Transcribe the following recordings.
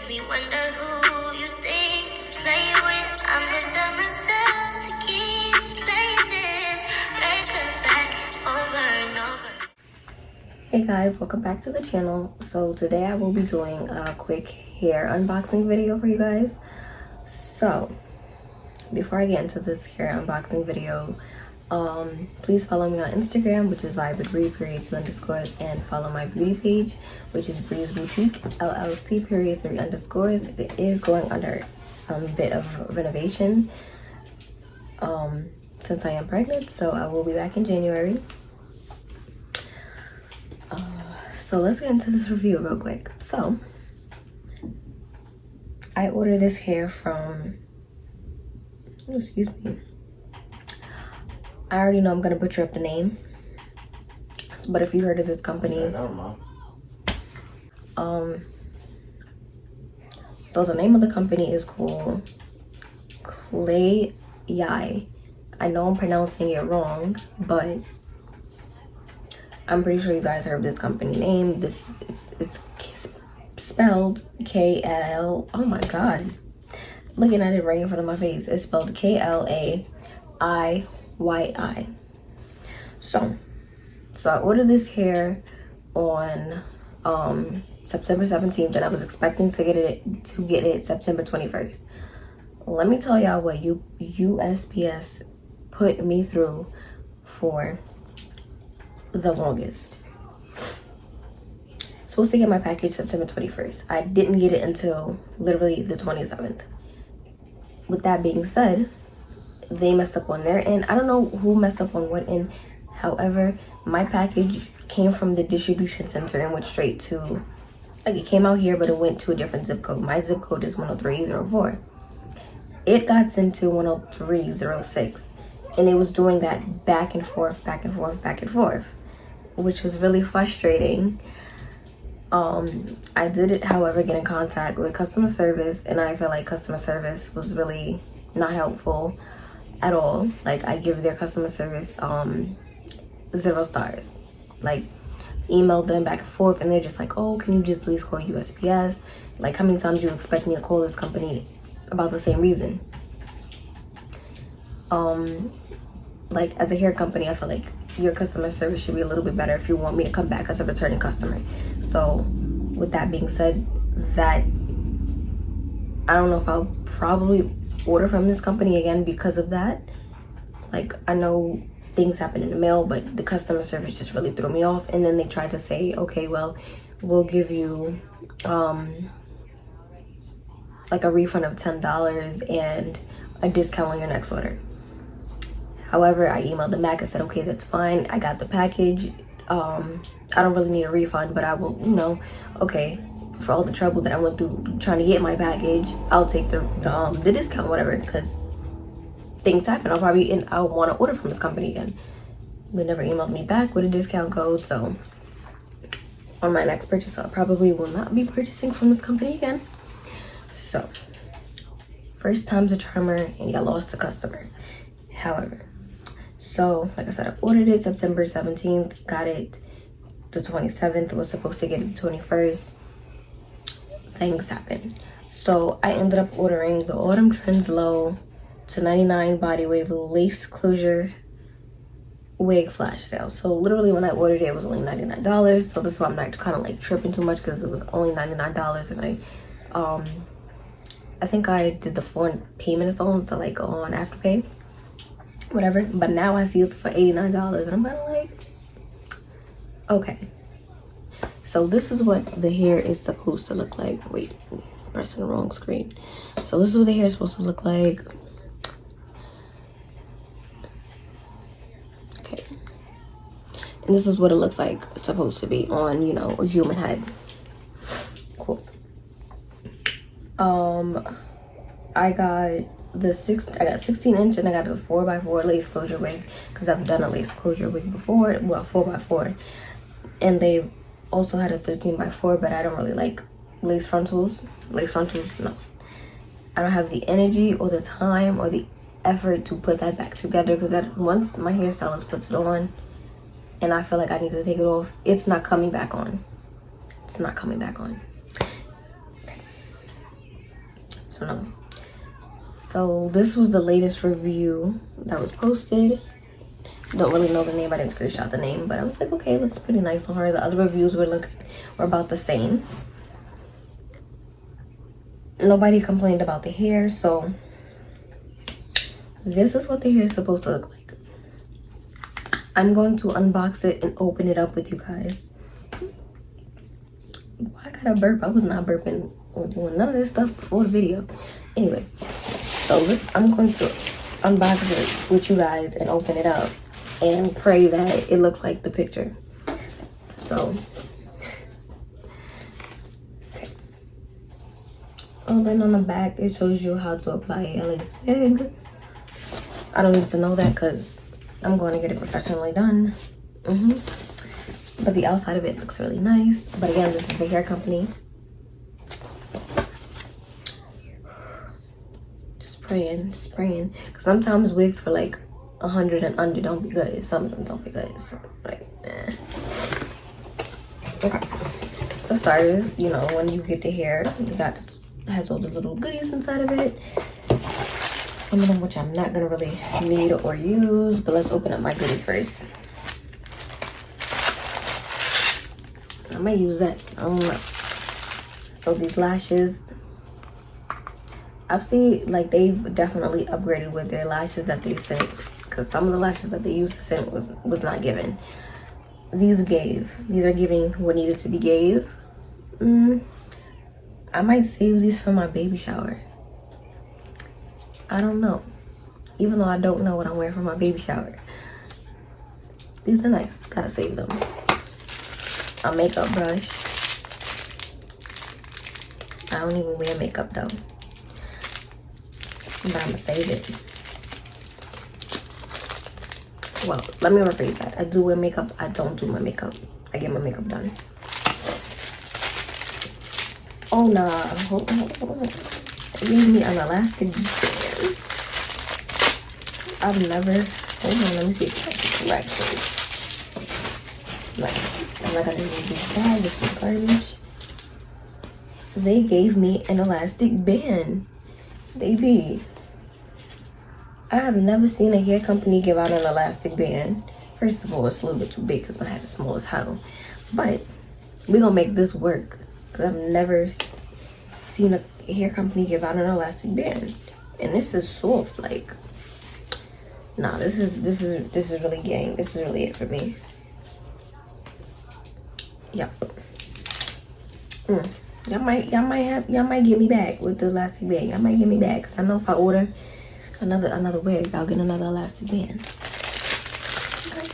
makes me wonder who you think you're playing with. I'm just telling myself to keep playing this record back over and over. Hey guys, welcome back to the channel. So today I will be doing a quick hair unboxing video for you guys. So before I get into this hair unboxing video, please follow me on Instagram, which is @Bree_2_, and follow my beauty page, which is Bree's Boutique LLC 3_. It is going under some bit of renovation since I am pregnant, so I will be back in January. So let's get into this review real quick. So I ordered this hair from, oh, excuse me, I already know I'm gonna butcher up the name, but if you heard of this company, so the name of the company is called Klaiyi. I know I'm pronouncing it wrong, but I'm pretty sure you guys heard of this company name. It's spelled K-L, oh my god, looking at it right in front of my face, it's spelled Klaiyi. So I ordered this hair on September 17th, and I was expecting to get it September 21st. Let me tell y'all what USPS put me through for the longest. Supposed to get my package September 21st. I didn't get it until literally the 27th. With that being said, they messed up on their end. I don't know who messed up on what end. However, my package came from the distribution center and went straight to, like, it came out here, but it went to a different zip code. My zip code is 10304. It got sent to 10306, and it was doing that back and forth, which was really frustrating. I did it, however, get in contact with customer service, and I feel like customer service was really not helpful at all. Like, I give their customer service 0 stars. Like, emailed them back and forth, and they're just like, oh, can you just please call USPS? Like, how many times do you expect me to call this company about the same reason? Like, as a hair company, I feel like your customer service should be a little bit better if you want me to come back as a returning customer. So with that being said, that I don't know if I'll probably order from this company again because of that. Like, I know things happen in the mail, but the customer service just really threw me off. And then they tried to say, okay, well, we'll give you like a refund of $10 and a discount on your next order. However, I emailed them back and said, okay, that's fine, I got the package, I don't really need a refund, but I will, you know, okay, for all the trouble that I went through trying to get my package, I'll take the discount, whatever, because things happen. I'll want to order from this company again. They never emailed me back with a discount code, so on my next purchase, I probably will not be purchasing from this company again. So, first time's a charmer, and you lost a customer. However, so like I said, I ordered it September 17th, got it the 27th, was supposed to get it the 21st. Things happened. So I ended up ordering the Autumn Trends Low to 99 body wave lace closure wig flash sale. So literally when I ordered it, it was only $99. So this is why I'm not kind of like tripping too much, because it was only $99, and I think I did the 4 payment installments, so like on Afterpay, whatever. But now I see it's for $89, and I'm kind of like, okay. So this is what the hair is supposed to look like. Wait, pressing the wrong screen. So this is what the hair is supposed to look like. Okay. And this is what it looks like, it's supposed to be on, you know, a human head. Cool. I got 16-inch, and I got the 4x4 lace closure wig, because I've done a lace closure wig before, well, 4x4, and they also had a 13x4, but I don't really like lace frontals. No, I don't have the energy or the time or the effort to put that back together, because once my hairstylist puts it on and I feel like I need to take it off, it's not coming back on. So no. So this was the latest review that was posted. Don't really know the name. I didn't screenshot the name, but I was like, okay, it looks pretty nice on her. The other reviews were about the same. Nobody complained about the hair, so this is what the hair is supposed to look like. I'm going to unbox it and open it up with you guys. Why I gotta burp? I was not burping or doing none of this stuff before the video. Anyway, so I'm going to unbox it with you guys and open it up and pray that it looks like the picture. So, okay. Oh, then on the back it shows you how to apply a lace wig. I don't need to know that because I'm going to get it professionally done. But the outside of it looks really nice. But again, this is the hair company. Just praying. Because sometimes wigs for like 100 and under don't be good. Some of them don't be good. So like, Okay. For starters, you know, when you get the hair, has all the little goodies inside of it. Some of them which I'm not gonna really need or use, but let's open up my goodies first. I might use that. I don't know. So these lashes, I've seen like they've definitely upgraded with their lashes that they sent, because some of the lashes that they used to send was not given. These are giving what needed to be gave. I might save these for my baby shower. I don't know, even though I don't know what I'm wearing for my baby shower. These are nice. Gotta save them. A makeup brush. I don't even wear makeup though, but I'm gonna save it. Well, let me rephrase that. I do wear makeup. I don't do my makeup. I get my makeup done. Oh nah, hold on. They gave me an elastic band. I've never, hold on, let me see if it's correctly. Like, I'm not gonna use this bag, this is garbage. They gave me an elastic band. Baby. I have never seen a hair company give out an elastic band. First of all, it's a little bit too big because my head is small as hell. But we're gonna make this work, because I've never seen a hair company give out an elastic band. And this is soft, like, nah, this is really gang. This is really it for me. Yep. Y'all might get me back with the elastic band. Y'all might get me back, because I know if I order another wig, I'll get another elastic band. Okay.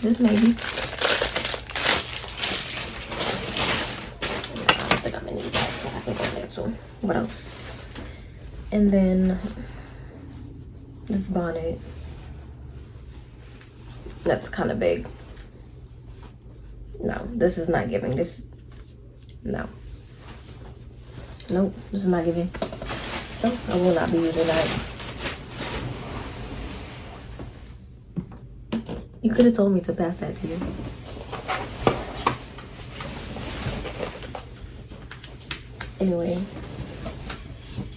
Just maybe. I think I'm gonna need that, so I can go there too. What else? And then this bonnet. That's kind of big. No, this is not giving. No. Nope, this is not giving. So I will not be using that. You could have told me to pass that to you. Anyway,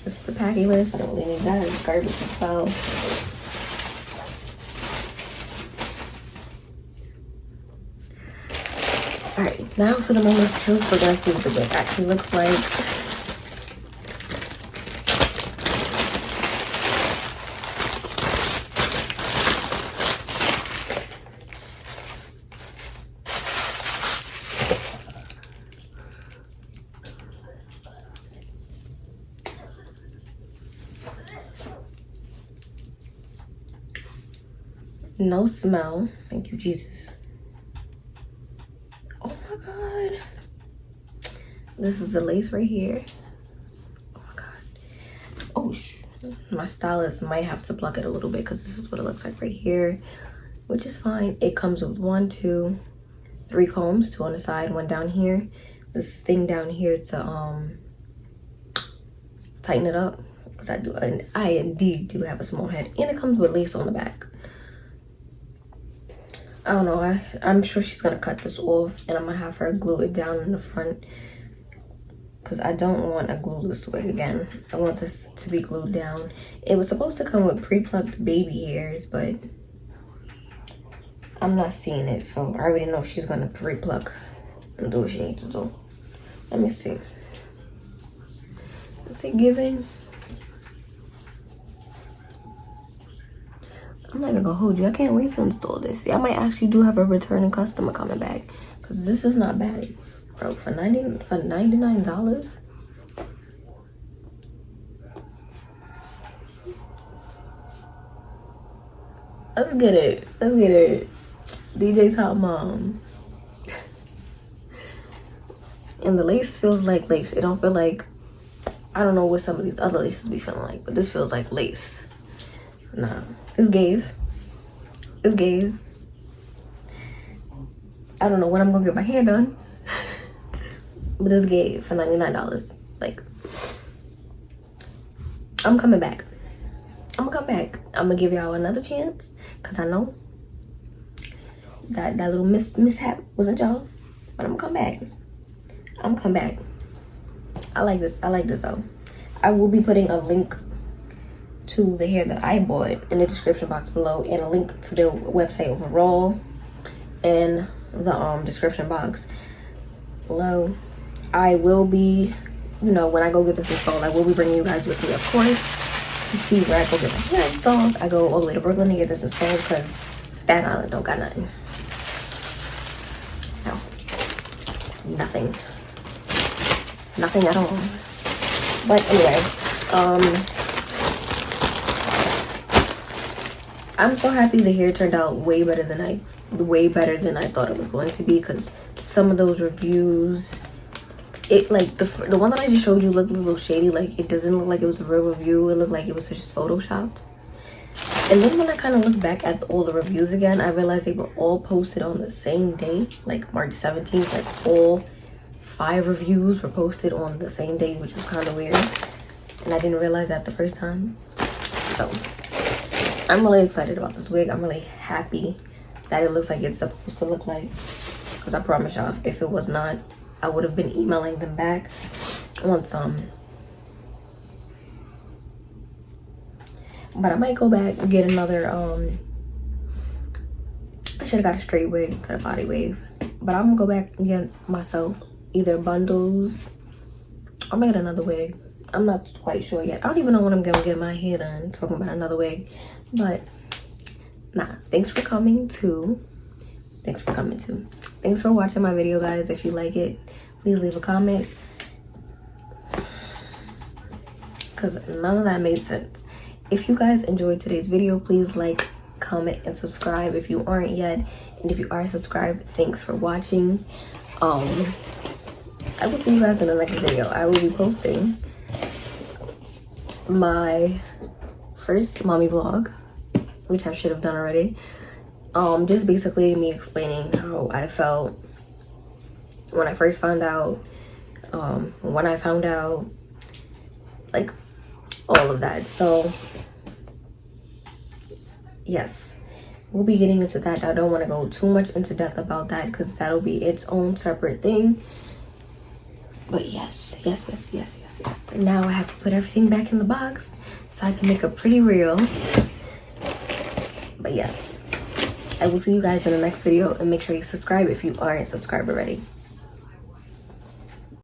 this is the packing list. I don't really need that. It's garbage as well. Alright, now for the moment of truth, we're gonna see what the wig actually looks like. No smell. Thank you, Jesus. Oh my God. This is the lace right here. Oh my God. Oh, my stylist might have to pluck it a little bit, because this is what it looks like right here, which is fine. It comes with 1, 2, 3 combs, 2 on the side, 1 down here. This thing down here to tighten it up, because I indeed do have a small head, and it comes with lace on the back. I don't know, I'm sure she's gonna cut this off, and I'm gonna have her glue it down in the front, because I don't want a glueless wig again. I want this to be glued down. It was supposed to come with pre-plucked baby hairs, but I'm not seeing it, so I already know she's gonna pre-pluck and do what she needs to do. Let me see. Is it giving? I'm not even gonna hold you. I can't wait to install this. See, I might actually do have a returning customer coming back, because this is not bad, bro. For $99. Let's get it. Let's get it. DJ's hot mom. And the lace feels like lace. It don't feel like, I don't know what some of these other laces be feeling like, but this feels like lace. Nah, it's gave. It's gave. I don't know when I'm gonna get my hair done, but it's gave for $99. Like, I'm coming back. I'm gonna come back. I'm gonna give y'all another chance, cause I know that little mishap wasn't y'all, but I'm gonna come back. I'm gonna come back. I like this. I like this though. I will be putting a link to the hair that I bought in the description box below, and a link to their website overall in the description box below. I will be, you know, when I go get this installed, I will be bringing you guys with me, of course, to see where I go get my hair installed. I go all the way to Brooklyn to get this installed because Staten Island don't got nothing. No, nothing at all. But anyway, I'm so happy the hair turned out way better than I thought it was going to be, because some of those reviews, it like the one that I just showed you looked a little shady. Like, it doesn't look like it was a real review. It looked like it was just photoshopped. And then when I kind of looked back at all the reviews again, I realized they were all posted on the same day, like March 17th. Like, all 5 reviews were posted on the same day, which was kind of weird, and I didn't realize that the first time. So I'm really excited about this wig. I'm really happy that it looks like it's supposed to look like, because I promise y'all, if it was not, I would have been emailing them back on some. But I might go back and get another I should have got a straight wig to the body wave, but I'm gonna go back and get myself either bundles. I might get another wig. I'm not quite sure yet. I don't even know when I'm gonna get my hair done, talking about another wig. But nah, thanks for watching my video, guys. If you like it, please leave a comment, because none of that made sense. If you guys enjoyed today's video, please like, comment, and subscribe if you aren't yet. And if you are subscribed, thanks for watching. I will see you guys in the next video. I will be posting my first mommy vlog, which I should have done already. Just basically me explaining how I felt when I first found out, when I found out, like, all of that. So yes, we'll be getting into that. I don't want to go too much into depth about that, because that'll be its own separate thing. But yes. Now I have to put everything back in the box so I can make a pretty reel. But yes, I will see you guys in the next video, and make sure you subscribe if you aren't subscribed already.